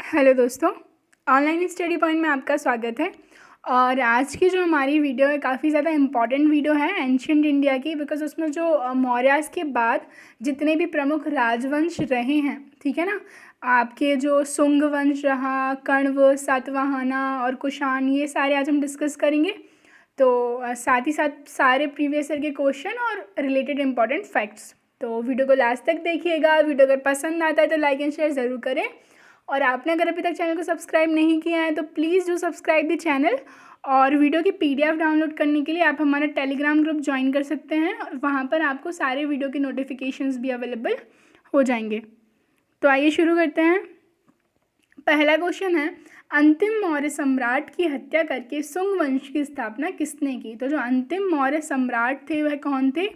Hello दोस्तों, online study point में आपका स्वागत है। और आज की जो हमारी वीडियो है काफ़ी ज़्यादा इम्पॉर्टेंट वीडियो है एंशिएंट इंडिया की, बिकॉज उसमें जो मौर्यास के बाद जितने भी प्रमुख राजवंश रहे हैं, ठीक है ना, आपके जो सुंग वंश रहा, कण्व, सातवाहना और कुषाण, ये सारे आज हम डिस्कस करेंगे। तो साथ ही साथ सारे प्रीवियस ईयर के क्वेश्चन और रिलेटेड इम्पॉर्टेंट फैक्ट्स। तो वीडियो को लास्ट तक देखिएगा। वीडियो अगर पसंद आता है तो लाइक एंड शेयर ज़रूर करें, और आपने अगर अभी तक चैनल को सब्सक्राइब नहीं किया है तो please do subscribe the channel. और वीडियो की पीडीएफ डाउनलोड करने के लिए आप हमारा टेलीग्राम ग्रुप ज्वाइन कर सकते हैं, और वहाँ पर आपको सारे वीडियो के नोटिफिकेशंस भी अवेलेबल हो जाएंगे। तो आइए शुरू करते हैं। पहला क्वेश्चन है, अंतिम मौर्य सम्राट की हत्या करके सुंग वंश की स्थापना किसने की? तो जो अंतिम मौर्य सम्राट थे वह कौन थे?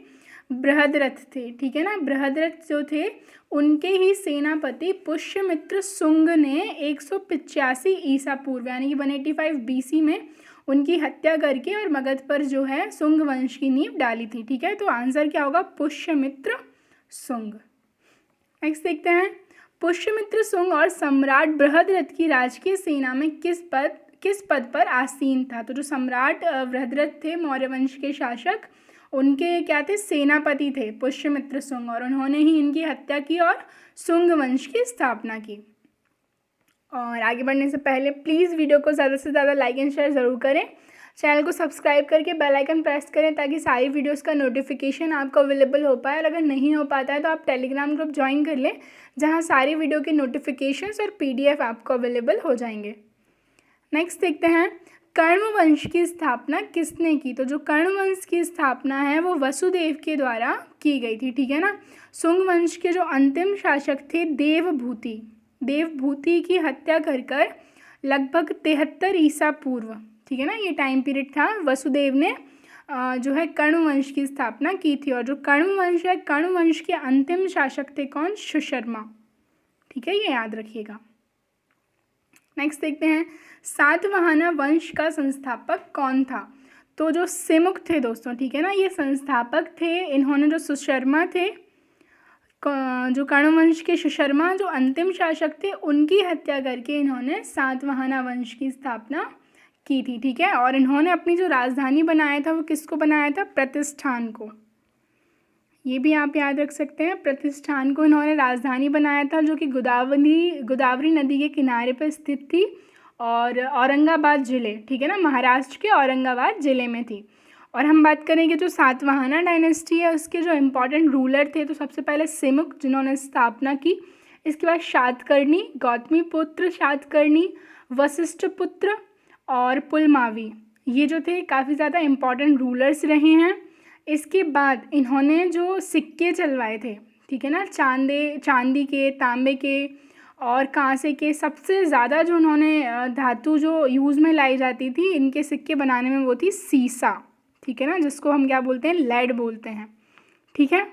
बृहद्रथ थे, ठीक है ना। बृहद्रथ जो थे उनके ही सेनापति पुष्यमित्र सुंग ने 185 ईसा पूर्व यानी कि 185 बीसी में उनकी हत्या करके और मगध पर जो है सुंग वंश की नींव डाली थी, ठीक है। तो आंसर क्या होगा? पुष्यमित्र सुंग। नेक्स्ट देखते हैं, पुष्यमित्र सुंग और सम्राट बृहद्रथ की राजकीय सेना में किस पद पर आसीन था? तो जो सम्राट बृहद्रथ थे, मौर्य वंश के शासक, उनके क्या थे? सेनापति थे पुष्यमित्र सुंग, और उन्होंने ही इनकी हत्या की और सुंग वंश की स्थापना की। और आगे बढ़ने से पहले प्लीज़ वीडियो को ज़्यादा से ज़्यादा लाइक एंड शेयर ज़रूर करें। चैनल को सब्सक्राइब करके बेल आइकन प्रेस करें ताकि सारी वीडियोस का नोटिफिकेशन आपको अवेलेबल हो पाए। और अगर नहीं हो पाता है तो आप टेलीग्राम ग्रुप ज्वाइन कर लें, जहां सारी वीडियो के नोटिफिकेशंस और पीडीएफ आपको अवेलेबल हो जाएंगे। नेक्स्ट देखते हैं, कण्व वंश की स्थापना किसने की? तो जो कण्व वंश की स्थापना है वो वसुदेव के द्वारा की गई थी, ठीक है ना। सुंग वंश के जो अंतिम शासक थे देवभूति की हत्या कर लगभग 73 ईसा पूर्व, ठीक है ना, ये टाइम पीरियड था, वसुदेव ने जो है कण्व वंश की स्थापना की थी। और जो कण्व वंश है, कण्व वंश के अंतिम शासक थे कौन? सुशर्मा, ठीक है, ये याद रखिएगा। नेक्स्ट देखते हैं, सातवाहना वंश का संस्थापक कौन था? तो जो सिमुक थे दोस्तों, ठीक है ना, ये संस्थापक थे। इन्होंने जो सुशर्मा थे, जो कण्व वंश के सुशर्मा जो अंतिम शासक थे, उनकी हत्या करके इन्होंने सातवाहना वंश की स्थापना की थी, ठीक है। और इन्होंने अपनी जो राजधानी बनाया था वो किसको बनाया था? प्रतिष्ठान को। ये भी आप याद रख सकते हैं, प्रतिष्ठान को इन्होंने राजधानी बनाया था, जो कि गोदावरी नदी के किनारे पर स्थित थी और औरंगाबाद जिले, ठीक है ना, महाराष्ट्र के औरंगाबाद जिले में थी। और हम बात करेंगे जो सातवाहना डायनेस्टी है उसके जो इम्पोर्टेंट रूलर थे, तो सबसे पहले सिमुक जिन्होंने स्थापना की, इसके बाद शातकर्णी, गौतमी पुत्र शातकर्णी, वशिष्ठ पुत्र और पुलमावी, ये जो थे काफ़ी ज़्यादा इम्पॉर्टेंट रूलर्स रहे हैं। इसके बाद इन्होंने जो सिक्के चलवाए थे, ठीक है ना, चांदी के, तांबे के और कांसे के, सबसे ज़्यादा जो उन्होंने धातु जो यूज़ में लाई जाती थी इनके सिक्के बनाने में वो थी सीसा, ठीक है ना, जिसको हम क्या बोलते हैं? लेड बोलते हैं, ठीक है।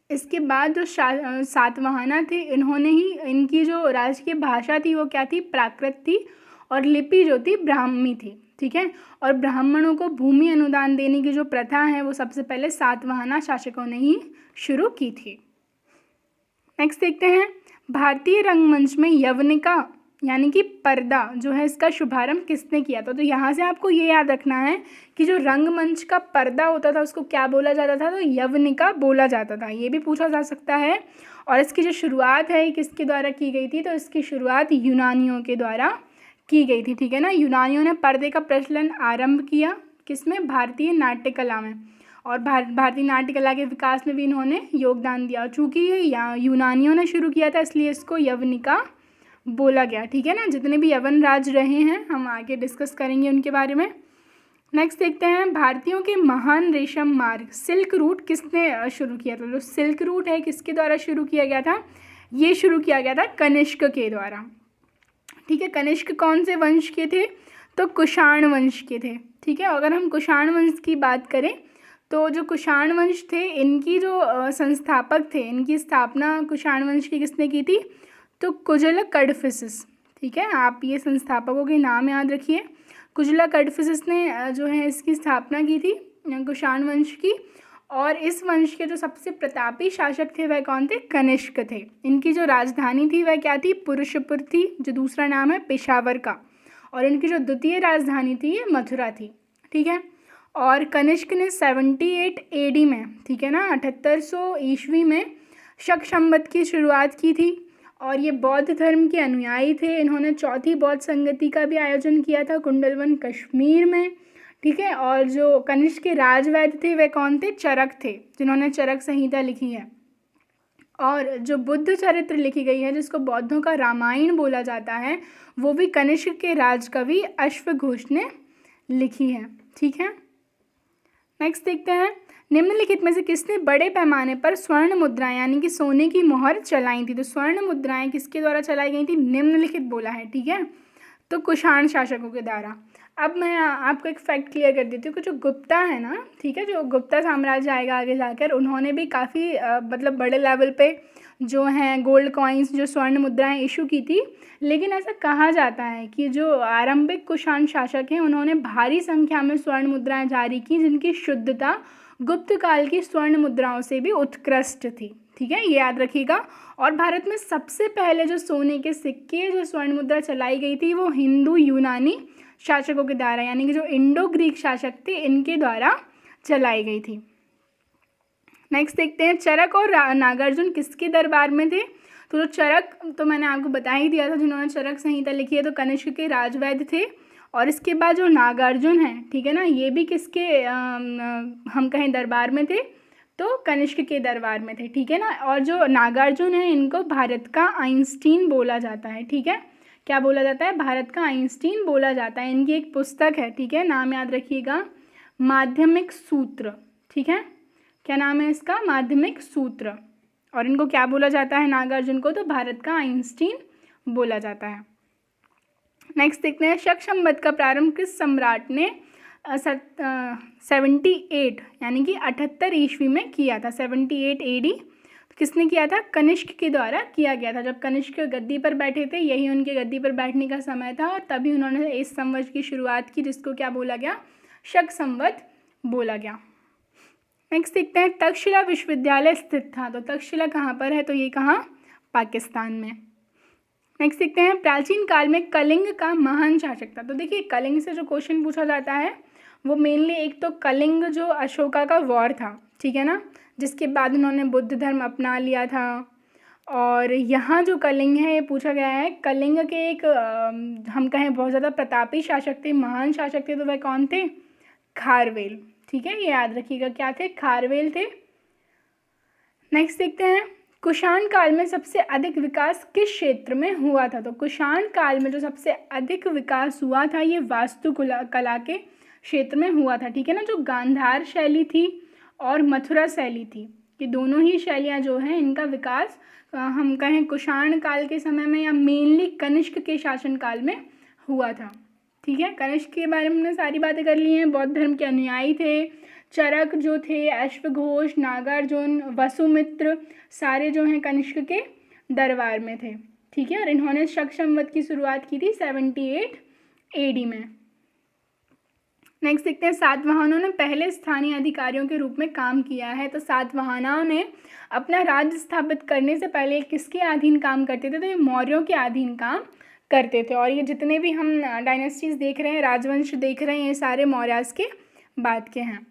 इसके बाद जो सातवाहना थे, इन्होंने ही इनकी जो राजकीय भाषा थी वो क्या थी? प्राकृत थी, और लिपि जो थी ब्राह्मी थी, ठीक है। और ब्राह्मणों को भूमि अनुदान देने की जो प्रथा है वो सबसे पहले सातवाहना शासकों ने ही शुरू की थी। नेक्स्ट देखते हैं, भारतीय रंगमंच में यवनिका यानी कि पर्दा जो है, इसका शुभारंभ किसने किया था? तो यहाँ से आपको ये याद रखना है कि जो रंगमंच का पर्दा होता था उसको क्या बोला जाता था? तो यवनिका बोला जाता था। ये भी पूछा जा सकता है। और इसकी जो शुरुआत है किसके द्वारा की गई थी? तो इसकी शुरुआत यूनानियों के द्वारा की गई थी, ठीक है ना। यूनानियों ने पर्दे का प्रचलन आरंभ किया, किसमें? भारतीय नाट्य कला में। और भारतीय नाट्य कला के विकास में भी इन्होंने योगदान दिया। चूँकि ये यूनानियों ने शुरू किया था इसलिए इसको यवनिका बोला गया, ठीक है ना। जितने भी यवन राज रहे हैं हम आगे डिस्कस करेंगे उनके बारे में। नेक्स्ट देखते हैं, भारतीयों के महान रेशम मार्ग सिल्क रूट किसने शुरू किया था? जो सिल्क रूट है किसके द्वारा शुरू किया गया था? ये शुरू किया गया था कनिष्क के द्वारा, ठीक है। कनिष्क कौन से वंश के थे? तो कुषाण वंश के थे, ठीक है। अगर हम कुषाण वंश की बात करें तो जो कुषाण वंश थे इनकी जो संस्थापक थे, इनकी स्थापना कुषाण वंश की किसने की थी? तो कुजल कडफिसिस, ठीक है। आप ये संस्थापकों के नाम याद रखिए। कुजला कडफिसिस ने जो है इसकी स्थापना की थी कुषाण वंश की। और इस वंश के जो सबसे प्रतापी शासक थे वह कौन थे? कनिष्क थे। इनकी जो राजधानी थी वह क्या थी? पुरुषपुर थी, जो दूसरा नाम है पेशावर का। और इनकी जो द्वितीय राजधानी थी ये मथुरा थी। ठीक है। और कनिष्क ने 78 AD में, ठीक है ना, 7800 ईस्वी में शक संवत की शुरुआत की थी। और ये बौद्ध धर्म के अनुयायी थे। इन्होंने चौथी बौद्ध संगति का भी आयोजन किया था कुंडलवन कश्मीर में। ठीक है। और जो कनिष्क के राजवैद्य थे वह कौन थे? चरक थे, जिन्होंने चरक संहिता लिखी है। और जो बुद्ध चरित्र लिखी गई है, जिसको बौद्धों का रामायण बोला जाता है, वो भी कनिष्क के राजकवि अश्वघोष ने लिखी है। ठीक है। नेक्स्ट देखते हैं, निम्नलिखित में से किसने बड़े पैमाने पर स्वर्ण मुद्राएं यानी कि सोने की मोहर चलाई थी? तो स्वर्ण मुद्राएं किसके द्वारा चलाई गई थी? निम्नलिखित बोला है। ठीक है। तो कुषाण शासकों के द्वारा। अब मैं आपको एक फैक्ट क्लियर कर देती हूँ कि जो गुप्ता है ना, ठीक है, जो गुप्ता साम्राज्य आएगा आगे जाकर, उन्होंने भी काफ़ी मतलब बड़े लेवल पे जो हैं गोल्ड कॉइन्स, जो स्वर्ण मुद्राएं इशू की थी। लेकिन ऐसा कहा जाता है कि जो आरंभिक कुषाण शासक हैं उन्होंने भारी संख्या में स्वर्ण मुद्राएं जारी की, जिनकी शुद्धता गुप्त काल की स्वर्ण मुद्राओं से भी उत्कृष्ट थी। ठीक है, ये याद रखिएगा। और भारत में सबसे पहले जो सोने के सिक्के, जो स्वर्ण मुद्रा चलाई गई थी, वो हिंदू यूनानी शासकों के द्वारा, यानी कि जो इंडो ग्रीक शासक थे इनके द्वारा चलाई गई थी। नेक्स्ट देखते हैं, चरक और नागार्जुन किसके दरबार में थे? तो जो चरक तो मैंने आपको बता ही दिया था, जिन्होंने चरक संहिता लिखी है, तो कनिष्क के राजवैद्य थे। और इसके बाद जो नागार्जुन हैं, ठीक है ना, ये भी किसके हम कहें दरबार में थे? तो कनिष्क के दरबार में थे। ठीक है ना। और जो नागार्जुन है इनको भारत का आइंस्टीन बोला जाता है। ठीक है, क्या बोला जाता है? भारत का आइंस्टीन बोला जाता है। इनकी एक पुस्तक है, ठीक है, नाम याद रखिएगा, माध्यमिक सूत्र। ठीक है, क्या नाम है इसका? माध्यमिक सूत्र। और इनको क्या बोला जाता है नागार्जुन को? तो भारत का आइंस्टीन बोला जाता है। नेक्स्ट देखते हैं, शक संवत का प्रारंभ किस सम्राट ने 78 यानी कि 78 ईस्वी में किया था? 78 AD किसने किया था? कनिष्क के द्वारा किया गया था। जब कनिष्क गद्दी पर बैठे थे, यही उनके गद्दी पर बैठने का समय था, और तभी उन्होंने इस संवत की शुरुआत की, जिसको क्या बोला गया? शक संवत बोला गया। नेक्स्ट देखते हैं, तक्षशिला विश्वविद्यालय स्थित था। तो तक्षशिला कहाँ पर है? तो ये कहाँ? पाकिस्तान में। नेक्स्ट देखते हैं, प्राचीन काल में कलिंग का महान शासक था। तो देखिए, कलिंग से जो क्वेश्चन पूछा जाता है वो मेनली एक तो कलिंग जो अशोका का वॉर था, ठीक है ना, जिसके बाद उन्होंने बुद्ध धर्म अपना लिया था। और यहाँ जो कलिंग है ये पूछा गया है, कलिंग के एक हम कहें बहुत ज़्यादा प्रतापी शासक थे, महान शासक थे, तो वह कौन थे? खारवेल। ठीक है, ये याद रखिएगा, क्या थे? खारवेल थे। नेक्स्ट देखते हैं, कुषाण काल में सबसे अधिक विकास किस क्षेत्र में हुआ था? तो कुषाण काल में जो सबसे अधिक विकास हुआ था ये वास्तुकला के क्षेत्र में हुआ था। ठीक है ना, जो गांधार शैली थी और मथुरा शैली थी, ये दोनों ही शैलियाँ जो हैं इनका विकास हम कहें कुषाण काल के समय में या मेनली कनिष्क के शासनकाल में हुआ था। ठीक है, कनिष्क के बारे में हमने सारी बातें कर ली हैं। बौद्ध धर्म के अनुयायी थे, चरक जो थे, अश्वघोष, नागार्जुन, वसुमित्र, सारे जो हैं कनिष्क के दरबार में थे। ठीक है, और इन्होंने शक संवत की शुरुआत की थी 78 AD में। नेक्स्ट देखते हैं, सातवाहनों ने पहले स्थानीय अधिकारियों के रूप में काम किया है। तो सातवाहनों ने अपना राज्य स्थापित करने से पहले किसके अधीन काम करते थे? तो ये मौर्यों के अधीन काम करते थे। और ये जितने भी हम डायनेस्टीज़ देख रहे हैं, राजवंश देख रहे हैं, ये सारे मौर्यास के बाद के हैं।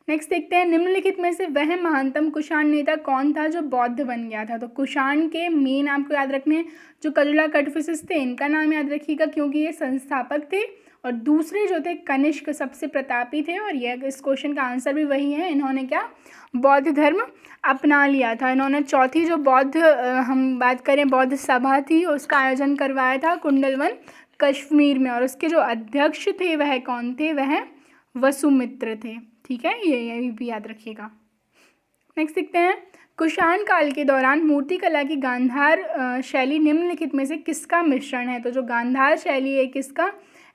नेक्स्ट देखते हैं, निम्नलिखित में से वह महानतम कुषाण नेता कौन था जो बौद्ध बन गया था? तो कुषाण के मेन आपको याद रखने हैं, जो कजुला कटफिसिस थे इनका नाम याद रखिएगा, क्योंकि ये संस्थापक थे। और दूसरे जो थे कनिष्क सबसे प्रतापी थे, और यह इस क्वेश्चन का आंसर भी वही है, इन्होंने क्या? बौद्ध धर्म अपना लिया था। इन्होंने चौथी जो बौद्ध हम बात करें बौद्ध सभा थी, उसका आयोजन करवाया था कुंडलवन कश्मीर में, और उसके जो अध्यक्ष थे वह कौन थे? वह वसुमित्र थे। ठीक है, ये भी याद रखिएगा। नेक्स्ट देखते हैं, कुषाण काल के दौरान मूर्तिकला की गांधार शैली निम्नलिखित में से किसका मिश्रण है? तो जो गांधार शैली है किसका?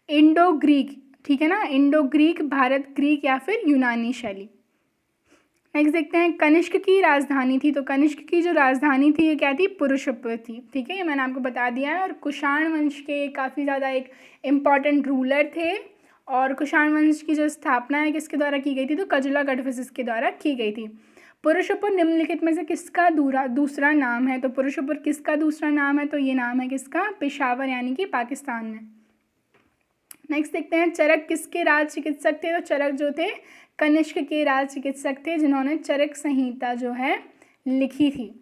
Indo Greek. ठीक है ना, इंडो ग्रीक, भारत ग्रीक या फिर यूनानी शैली। नेक्स्ट देखते हैं, कनिष्क की राजधानी थी। तो कनिष्क की जो राजधानी थी ये क्या थी? पुरुषपुर थी। ठीक है, ये मैंने आपको बता दिया है। और कुषाण वंश के काफ़ी ज़्यादा एक इम्पॉर्टेंट रूलर थे, और कुषाण वंश की जो स्थापना है किसके द्वारा की गई थी, तो कजुला कड़फिस के द्वारा की गई थी। पुरुषपुर निम्नलिखित में से किसका दूसरा नाम है, तो पुरुषपुर किसका दूसरा नाम है, तो ये नाम है किसका, पेशावर यानी कि पाकिस्तान में। नेक्स्ट देखते हैं, चरक किसके राज चिकित्सक थे, तो चरक जो थे कनिष्क के राज चिकित्सक थे, जिन्होंने चरक संहिता जो है लिखी थी।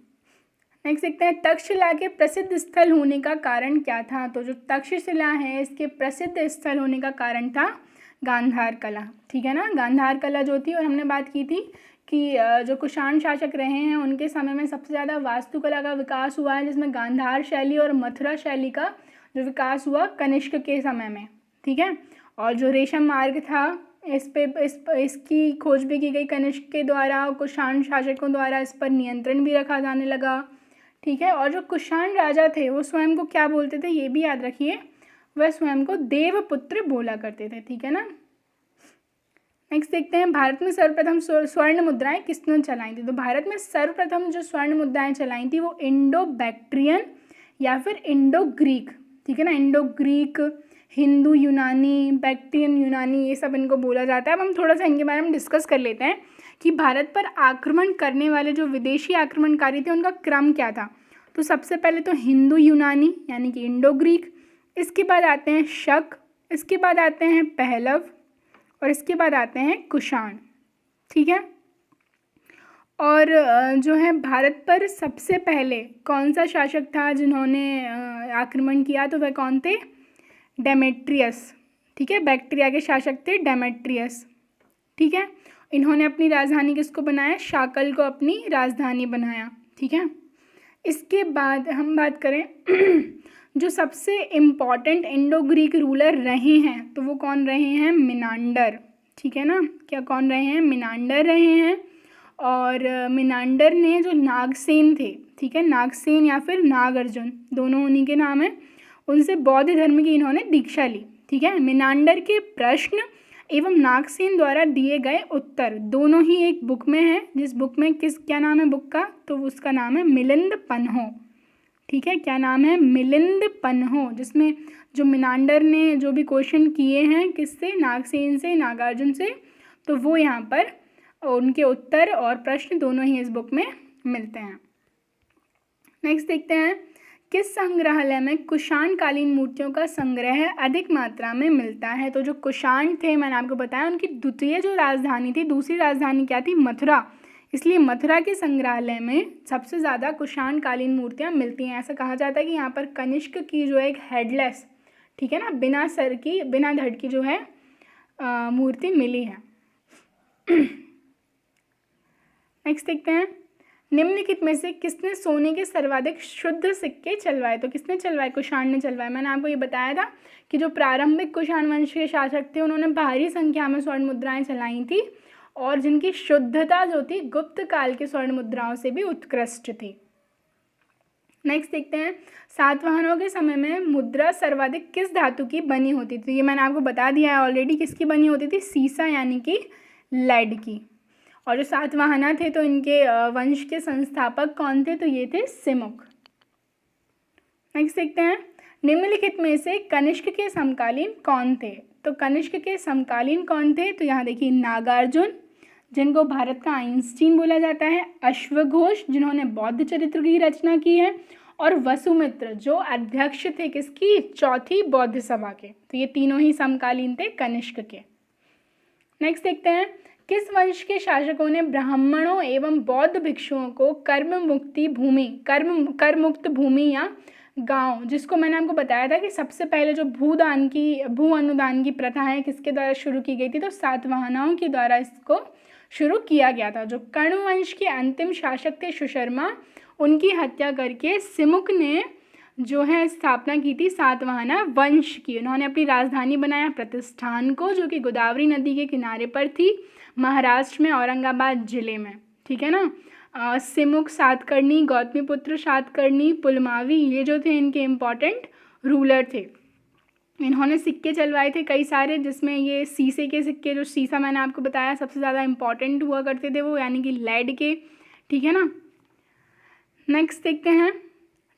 नेक्स्ट देखते हैं, तक्षशिला के प्रसिद्ध स्थल होने का कारण क्या था, तो जो तक्षशिला है इसके प्रसिद्ध स्थल होने का कारण था गांधार कला, ठीक है ना। गांधार कला जो थी, और हमने बात की थी कि जो कुषाण शासक रहे हैं उनके समय में सबसे ज़्यादा वास्तुकला का विकास हुआ है, जिसमें गांधार शैली और मथुरा शैली का जो विकास हुआ कनिष्क के समय में, ठीक है। और जो रेशम मार्ग था इसकी खोज भी की गई कनिष्क के द्वारा, कुषाण शासकों द्वारा इस पर नियंत्रण भी रखा जाने लगा, ठीक है। और जो कुषाण राजा थे वो स्वयं को क्या बोलते थे, ये भी याद रखिए, वह स्वयं को देवपुत्र बोला करते थे, ठीक है ना। नेक्स्ट देखते हैं, भारत में सर्वप्रथम स्वर्ण मुद्राएं किसने चलाई थी, तो भारत में सर्वप्रथम जो स्वर्ण मुद्राएं चलाई थी वो इंडो बैक्ट्रियन या फिर इंडो ग्रीक, ठीक है ना। इंडो ग्रीक, हिंदू यूनानी, बैक्ट्रियन यूनानी, ये सब इनको बोला जाता है। अब हम थोड़ा सा इनके बारे में डिस्कस कर लेते हैं कि भारत पर आक्रमण करने वाले जो विदेशी आक्रमणकारी थे उनका क्रम क्या था। तो सबसे पहले तो हिंदू यूनानी यानी कि इंडो ग्रीक, इसके बाद आते हैं शक, इसके बाद आते हैं पहलव, और इसके बाद आते हैं कुषाण, ठीक है। और जो है भारत पर सबसे पहले कौन सा शासक था जिन्होंने आक्रमण किया, तो वह कौन थे, डेमेट्रियस, ठीक है। बैक्ट्रिया के शासक थे डेमेट्रियस, ठीक है। इन्होंने अपनी राजधानी किसको बनाया, शाकल को अपनी राजधानी बनाया, ठीक है। इसके बाद हम बात करें जो सबसे इम्पॉर्टेंट इंडो ग्रीक रूलर रहे हैं तो वो कौन रहे हैं, मिनांडर, ठीक है ना। क्या कौन रहे हैं, मिनांडर रहे हैं। और मिनांडर ने जो नागसेन थे, ठीक है, नागसेन या फिर नागार्जुन, दोनों उन्हीं के नाम हैं, उनसे बौद्ध धर्म की इन्होंने दीक्षा ली, ठीक है। मिनांडर के प्रश्न एवं नागसेन द्वारा दिए गए उत्तर दोनों ही एक बुक में है, जिस बुक में क्या नाम है बुक का, तो उसका नाम है मिलिंद पन्हो, ठीक है। क्या नाम है, मिलिंद पन्हो, जिसमें जो मिनांडर ने जो भी क्वेश्चन किए हैं किससे, नागसेन से, नागार्जुन से, तो वो यहाँ पर उनके उत्तर और प्रश्न दोनों ही इस बुक में मिलते हैं। नेक्स्ट देखते हैं, किस संग्रहालय में कुषाण कालीन मूर्तियों का संग्रह अधिक मात्रा में मिलता है, तो जो कुषाण थे मैंने आपको बताया उनकी द्वितीय जो राजधानी थी, दूसरी राजधानी क्या थी, मथुरा, इसलिए मथुरा के संग्रहालय में सबसे ज़्यादा कुषाण कालीन मूर्तियाँ मिलती हैं। ऐसा कहा जाता है कि यहाँ पर कनिष्क की जो एक हेडलेस, ठीक है ना, बिना सर की बिना धड़ की जो है मूर्ति मिली है। नेक्स्ट देखते हैं, निम्नलिखित में से किसने सोने के सर्वाधिक शुद्ध सिक्के चलवाए, तो किसने चलवाए, कुषाण ने चलवाए। मैंने आपको ये बताया था कि जो प्रारंभिक कुषाण वंश के शासक थे उन्होंने भारी संख्या में स्वर्ण मुद्राएं चलाई थी और जिनकी शुद्धता जो थी गुप्त काल के स्वर्ण मुद्राओं से भी उत्कृष्ट थी। नेक्स्ट देखते हैं, सातवाहनों के समय में मुद्रा सर्वाधिक किस धातु की बनी होती थी, तो ये मैंने आपको बता दिया है ऑलरेडी, किसकी बनी होती थी, सीसा यानी कि लेड की। और जो सातवाहना थे तो इनके वंश के संस्थापक कौन थे, तो ये थे सिमुक। नेक्स्ट देखते हैं, निम्नलिखित में से कनिष्क के समकालीन कौन थे, तो कनिष्क के समकालीन कौन थे, तो यहाँ देखिए नागार्जुन, जिनको भारत का आइंस्टीन बोला जाता है, अश्वघोष जिन्होंने बौद्ध चरित्र की रचना की है, और वसुमित्र जो अध्यक्ष थे किसकी, चौथी बौद्ध सभा के। तो ये तीनों ही समकालीन थे कनिष्क के। नेक्स्ट देखते हैं, किस वंश के शासकों ने ब्राह्मणों एवं बौद्ध भिक्षुओं को कर मुक्त भूमि या गांव, जिसको मैंने आपको बताया था कि सबसे पहले जो भू अनुदान की प्रथा है किसके द्वारा शुरू की गई थी, तो सातवाहनाओं के द्वारा इसको शुरू किया गया था। जो कण्व वंश के अंतिम शासक थे सुशर्मा, उनकी हत्या करके सिमुक ने जो है स्थापना की थी सातवाहना वंश की। उन्होंने अपनी राजधानी बनाया प्रतिष्ठान को, जो कि गोदावरी नदी के किनारे पर थी, महाराष्ट्र में औरंगाबाद जिले में, ठीक है ना। सिमुक, सातकर्णी, गौतमीपुत्र सातकर्णी, पुलमावी, ये जो थे इनके इम्पॉर्टेंट रूलर थे। इन्होंने सिक्के चलवाए थे कई सारे, जिसमें ये सीसे के सिक्के, जो सीसा मैंने आपको बताया सबसे ज़्यादा इम्पॉर्टेंट हुआ करते थे वो, यानी कि लेड के, ठीक है ना। नेक्स्ट देखते हैं,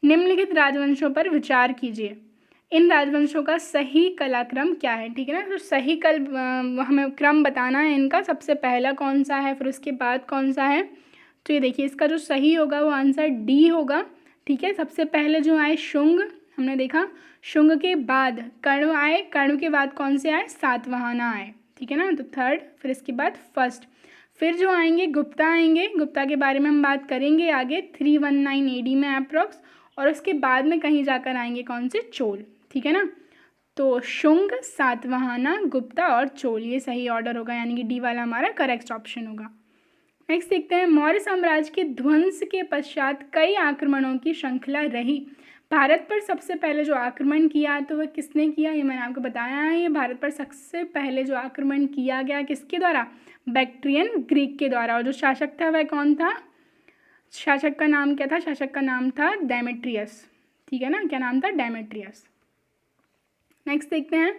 निम्नलिखित राजवंशों पर विचार कीजिए। इन राजवंशों का सही कलाक्रम क्या है, ठीक है ना। तो सही हमें क्रम बताना है इनका, सबसे पहला कौन सा है, फिर उसके बाद कौन सा है। तो ये देखिए इसका जो सही होगा वो आंसर डी होगा, ठीक है। सबसे पहले जो आए शुंग, हमने देखा शुंग के बाद कर्ण आए, कर्ण के बाद कौन से आए, सातवाहन आए, ठीक है ना। तो थर्ड, फिर इसके बाद फर्स्ट, फिर जो आएंगे गुप्ता आएंगे, गुप्ता के बारे में हम बात करेंगे आगे 319 AD में अप्रॉक्स, और उसके बाद में कहीं जाकर आएंगे कौन से, चोल, ठीक है ना। तो शुंग, सातवाहना, गुप्ता और चोल, ये सही ऑर्डर होगा, यानी कि डी वाला हमारा करेक्ट ऑप्शन होगा। नेक्स्ट देखते हैं, मौर्य साम्राज्य के ध्वंस के पश्चात कई आक्रमणों की श्रृंखला रही। भारत पर सबसे पहले जो आक्रमण किया तो वह किसने किया, ये मैंने आपको बताया है। ये भारत पर सबसे पहले जो आक्रमण किया गया किसके द्वारा, बैक्ट्रियन ग्रीक के द्वारा। और जो शासक था वह कौन था, शासक का नाम क्या था, शासक का नाम था डेमेट्रियस, ठीक है ना, क्या नाम था, डेमेट्रियस। नेक्स्ट देखते हैं,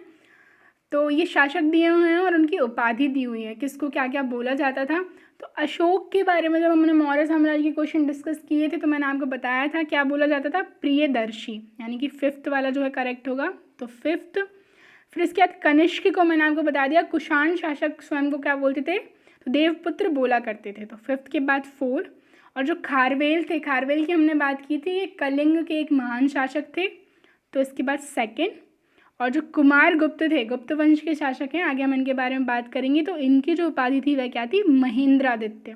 तो ये शासक दिए हुए हैं और उनकी उपाधि दी हुई है, किसको क्या क्या बोला जाता था। तो अशोक के बारे में जब हमने मौर्य साम्राज्य के क्वेश्चन डिस्कस किए थे तो मैंने आपको बताया था क्या बोला जाता था, प्रियदर्शी, यानी कि फिफ्थ वाला जो है करेक्ट होगा, तो फिफ्थ। फिर इसके बाद कनिष्क को मैंने आपको बता दिया, कुषाण शासक स्वयं को क्या बोलते थे, तो देवपुत्र बोला करते थे, तो फिफ्थ के बाद 4। और जो खारवेल थे, खारवेल की हमने बात की थी, ये कलिंग के एक महान शासक थे, तो इसके बाद 2nd। और जो कुमार गुप्त थे, गुप्त वंश के शासक हैं, आगे हम इनके बारे में बात करेंगे। तो इनकी जो उपाधि थी वह क्या थी, महेंद्रादित्य।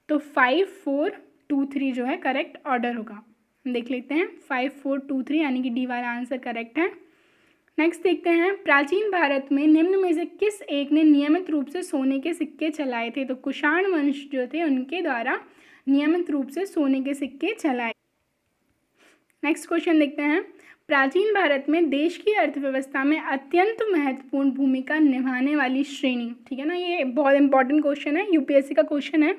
तो 5, 4, 2, 3 जो है करेक्ट ऑर्डर होगा। हम देख लेते हैं 5, 4, 2, 3, यानी कि डी वाला आंसर करेक्ट है। नेक्स्ट देखते हैं, प्राचीन भारत में निम्न में से किस एक ने नियमित रूप से सोने के सिक्के चलाए थे। तो कुषाण वंश जो थे उनके द्वारा नियमित रूप से सोने के सिक्के चलाए। नेक्स्ट क्वेश्चन देखते हैं, प्राचीन भारत में देश की अर्थव्यवस्था में अत्यंत महत्वपूर्ण भूमिका निभाने वाली श्रेणी, ठीक है ना, ये बहुत इंपॉर्टेंट क्वेश्चन है, यूपीएससी का क्वेश्चन है।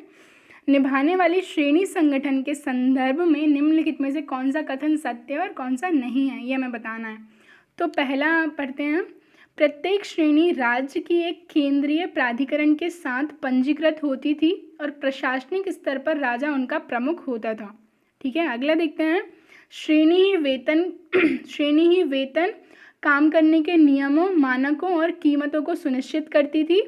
निभाने वाली श्रेणी संगठन के संदर्भ में निम्नलिखित में से कौन सा कथन सत्य है और कौन सा नहीं है, ये हमें बताना है। तो पहला पढ़ते हैं, प्रत्येक श्रेणी राज्य की एक केंद्रीय प्राधिकरण के साथ पंजीकृत होती थी और प्रशासनिक स्तर पर राजा उनका प्रमुख होता था, ठीक है। अगला देखते हैं, श्रेणी ही वेतन काम करने के नियमों, मानकों और कीमतों को सुनिश्चित करती थी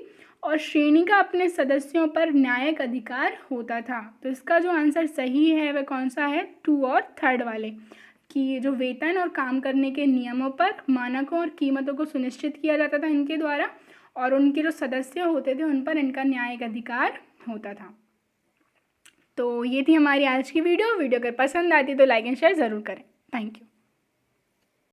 और श्रेणी का अपने सदस्यों पर न्यायिक अधिकार होता था। तो इसका जो आंसर सही है वह कौन सा है, 2 और 3 वाले, कि जो वेतन और काम करने के नियमों पर, मानकों और कीमतों को सुनिश्चित किया जाता था इनके द्वारा, और उनके जो सदस्य होते थे उन पर इनका न्यायिक अधिकार होता था। तो ये थी हमारी आज की वीडियो अगर पसंद आती तो लाइक एंड शेयर ज़रूर करें। Thank you.